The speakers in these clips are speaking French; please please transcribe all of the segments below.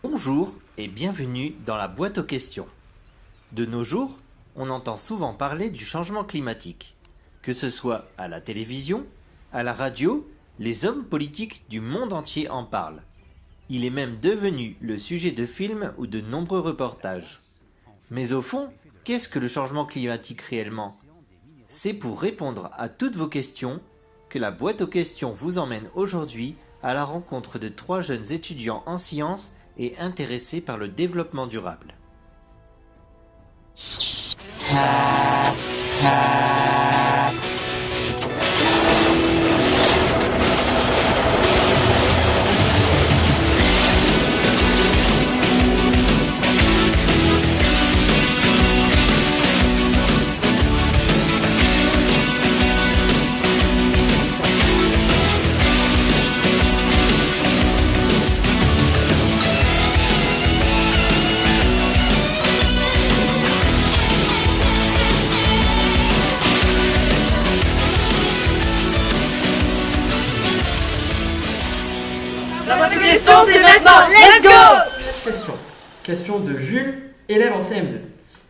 Bonjour et bienvenue dans la boîte aux questions. De nos jours, on entend souvent parler du changement climatique. Que ce soit à la télévision, à la radio, les hommes politiques du monde entier en parlent. Il est même devenu le sujet de films ou de nombreux reportages. Mais au fond, qu'est-ce que le changement climatique réellement ? C'est pour répondre à toutes vos questions que la boîte aux questions vous emmène aujourd'hui à la rencontre de 3 jeunes étudiants en sciences et intéressés par le développement durable. La bonne question, c'est maintenant. Let's go! Question de Jules, élève en CM2.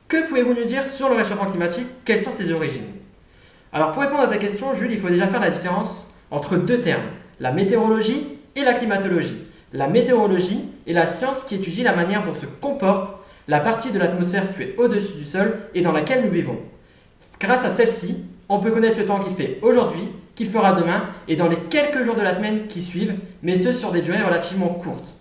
Que pouvez-vous nous dire sur le réchauffement climatique? Quelles sont ses origines? Alors pour répondre à ta question, Jules, il faut déjà faire la différence entre 2 termes, la météorologie et la climatologie. La météorologie est la science qui étudie la manière dont se comporte la partie de l'atmosphère située au-dessus du sol et dans laquelle nous vivons. Grâce à celle-ci, on peut connaître le temps qu'il fait aujourd'hui, qu'il fera demain et dans les quelques jours de la semaine qui suivent, mais ce sur des durées relativement courtes.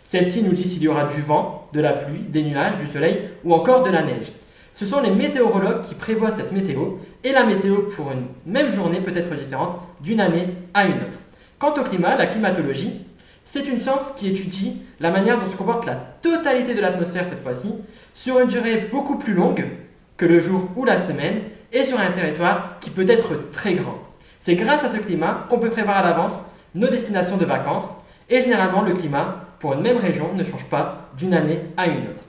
Celle-ci nous dit s'il y aura du vent, de la pluie, des nuages, du soleil ou encore de la neige. Ce sont les météorologues qui prévoient cette météo et la météo pour une même journée peut être différente d'une année à une autre. Quant au climat, la climatologie, c'est une science qui étudie la manière dont se comporte la totalité de l'atmosphère cette fois-ci sur une durée beaucoup plus longue que le jour ou la semaine et sur un territoire qui peut être très grand. C'est grâce à ce climat qu'on peut prévoir à l'avance nos destinations de vacances et généralement le climat pour une même région ne change pas d'une année à une autre.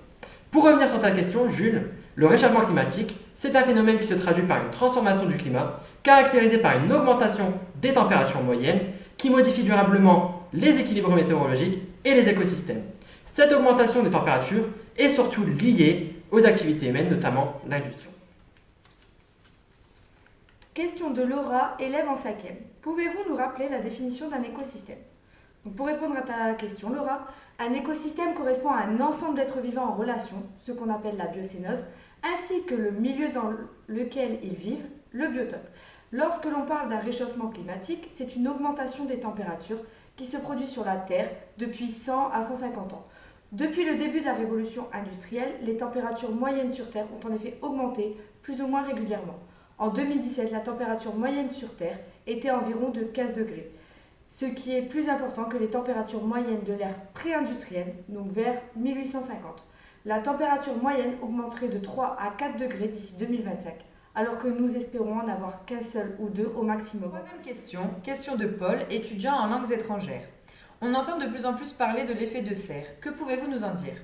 Pour revenir sur ta question, Jules, le réchauffement climatique, c'est un phénomène qui se traduit par une transformation du climat caractérisée par une augmentation des températures moyennes qui modifie durablement les équilibres météorologiques et les écosystèmes. Cette augmentation des températures est surtout liée aux activités humaines, notamment l'industrie. Question de Laura, élève en 5e. Pouvez-vous nous rappeler la définition d'un écosystème? Donc pour répondre à ta question, Laura, un écosystème correspond à un ensemble d'êtres vivants en relation, ce qu'on appelle la biocénose, ainsi que le milieu dans lequel ils vivent, le biotope. Lorsque l'on parle d'un réchauffement climatique, c'est une augmentation des températures qui se produit sur la Terre depuis 100 à 150 ans. Depuis le début de la révolution industrielle, les températures moyennes sur Terre ont en effet augmenté plus ou moins régulièrement. En 2017, la température moyenne sur Terre était environ de 15 degrés, ce qui est plus important que les températures moyennes de l'ère pré-industrielle, donc vers 1850. La température moyenne augmenterait de 3 à 4 degrés d'ici 2025, alors que nous espérons en avoir qu'un seul ou 2 au maximum. Troisième question de Paul, étudiant en langues étrangères. On entend de plus en plus parler de l'effet de serre. Que pouvez-vous nous en dire?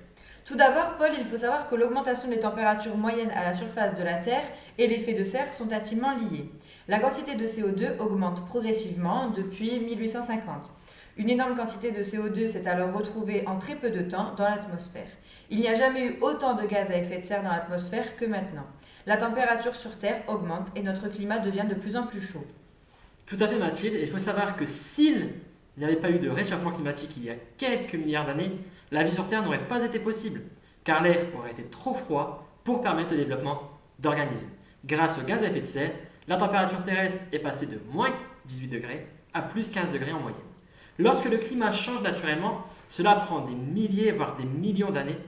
Tout d'abord, Paul, il faut savoir que l'augmentation des températures moyennes à la surface de la Terre et l'effet de serre sont intimement liés. La quantité de CO2 augmente progressivement depuis 1850. Une énorme quantité de CO2 s'est alors retrouvée en très peu de temps dans l'atmosphère. Il n'y a jamais eu autant de gaz à effet de serre dans l'atmosphère que maintenant. La température sur Terre augmente et notre climat devient de plus en plus chaud. Tout à fait Mathilde, il faut savoir que s'il n'y avait pas eu de réchauffement climatique il y a quelques milliards d'années, la vie sur Terre n'aurait pas été possible, car l'air aurait été trop froid pour permettre le développement d'organismes. Grâce au gaz à effet de serre, la température terrestre est passée de moins 18 degrés à plus 15 degrés en moyenne. Lorsque le climat change naturellement, cela prend des milliers voire des millions d'années.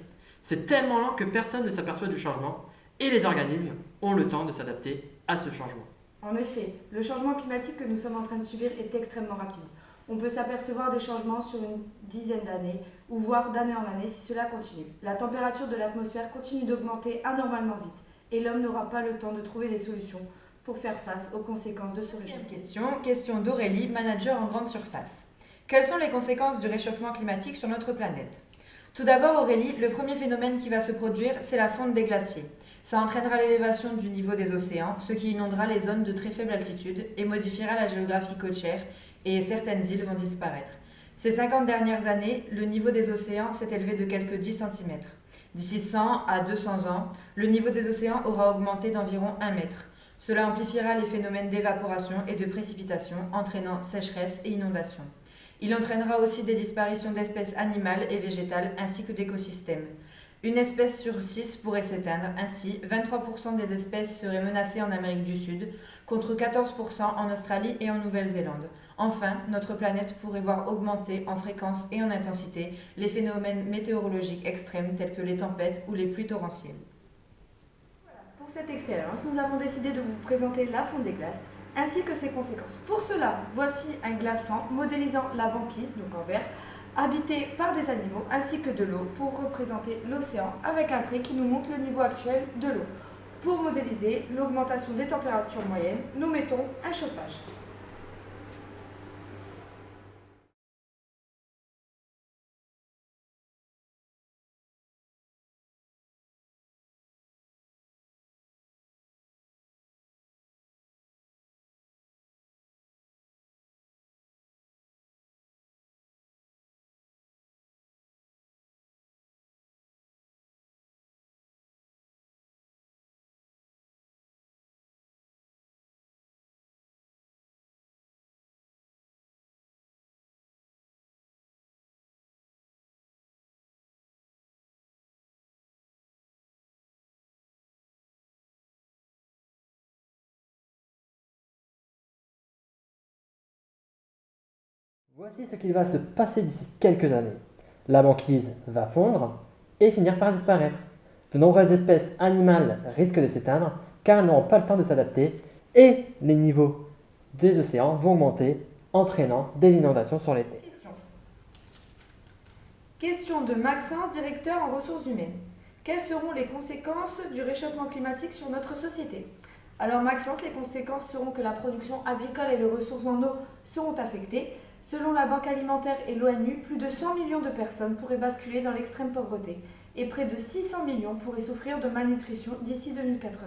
C'est tellement lent que personne ne s'aperçoit du changement et les organismes ont le temps de s'adapter à ce changement. En effet, le changement climatique que nous sommes en train de subir est extrêmement rapide. On peut s'apercevoir des changements sur une dizaine d'années, ou voire d'année en année si cela continue. La température de l'atmosphère continue d'augmenter anormalement vite, et l'homme n'aura pas le temps de trouver des solutions pour faire face aux conséquences de ce réchauffement. Question d'Aurélie, manager en grande surface. Quelles sont les conséquences du réchauffement climatique sur notre planète? Tout d'abord, Aurélie, le premier phénomène qui va se produire, c'est la fonte des glaciers. Ça entraînera l'élévation du niveau des océans, ce qui inondera les zones de très faible altitude et modifiera la géographie côtière et certaines îles vont disparaître. Ces 50 dernières années, le niveau des océans s'est élevé de quelques 10 cm. D'ici 100 à 200 ans, le niveau des océans aura augmenté d'environ 1 mètre. Cela amplifiera les phénomènes d'évaporation et de précipitation, entraînant sécheresse et inondations. Il entraînera aussi des disparitions d'espèces animales et végétales ainsi que d'écosystèmes. Une espèce sur 6 pourrait s'éteindre, ainsi 23% des espèces seraient menacées en Amérique du Sud, contre 14% en Australie et en Nouvelle-Zélande. Enfin, notre planète pourrait voir augmenter en fréquence et en intensité les phénomènes météorologiques extrêmes tels que les tempêtes ou les pluies torrentielles. Pour cette expérience, nous avons décidé de vous présenter la fonte des glaces ainsi que ses conséquences. Pour cela, voici un glaçant modélisant la banquise, donc en vert, habité par des animaux ainsi que de l'eau pour représenter l'océan avec un trait qui nous montre le niveau actuel de l'eau. Pour modéliser l'augmentation des températures moyennes, nous mettons un chauffage. Voici ce qu'il va se passer d'ici quelques années. La banquise va fondre et finir par disparaître. De nombreuses espèces animales risquent de s'éteindre car elles n'auront pas le temps de s'adapter et les niveaux des océans vont augmenter, entraînant des inondations sur l'été. Question de Maxence, directeur en ressources humaines. Quelles seront les conséquences du réchauffement climatique sur notre société? Alors Maxence, les conséquences seront que la production agricole et les ressources en eau seront affectées. Selon la Banque alimentaire et l'ONU, plus de 100 millions de personnes pourraient basculer dans l'extrême pauvreté et près de 600 millions pourraient souffrir de malnutrition d'ici 2080.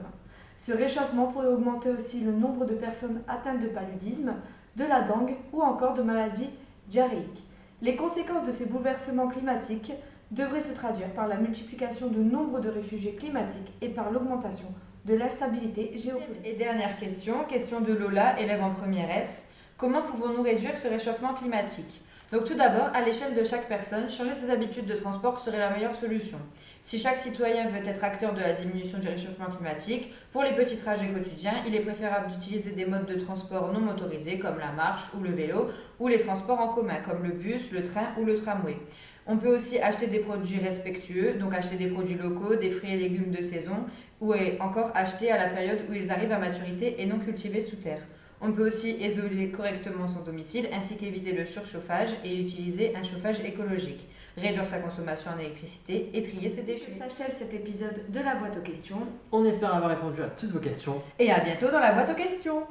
Ce réchauffement pourrait augmenter aussi le nombre de personnes atteintes de paludisme, de la dengue ou encore de maladies diarrhéiques. Les conséquences de ces bouleversements climatiques devraient se traduire par la multiplication de nombre de réfugiés climatiques et par l'augmentation de l'instabilité géopolitique. Et dernière question, question de Lola, élève en première S. Comment pouvons-nous réduire ce réchauffement climatique? Donc tout d'abord, à l'échelle de chaque personne, changer ses habitudes de transport serait la meilleure solution. Si chaque citoyen veut être acteur de la diminution du réchauffement climatique, pour les petits trajets quotidiens, il est préférable d'utiliser des modes de transport non motorisés comme la marche ou le vélo, ou les transports en commun comme le bus, le train ou le tramway. On peut aussi acheter des produits respectueux, donc acheter des produits locaux, des fruits et légumes de saison, ou encore acheter à la période où ils arrivent à maturité et non cultivés sous terre. On peut aussi isoler correctement son domicile ainsi qu'éviter le surchauffage et utiliser un chauffage écologique, réduire sa consommation en électricité et trier ses déchets. S'achève cet épisode de la boîte aux questions. On espère avoir répondu à toutes vos questions. Et à bientôt dans la boîte aux questions!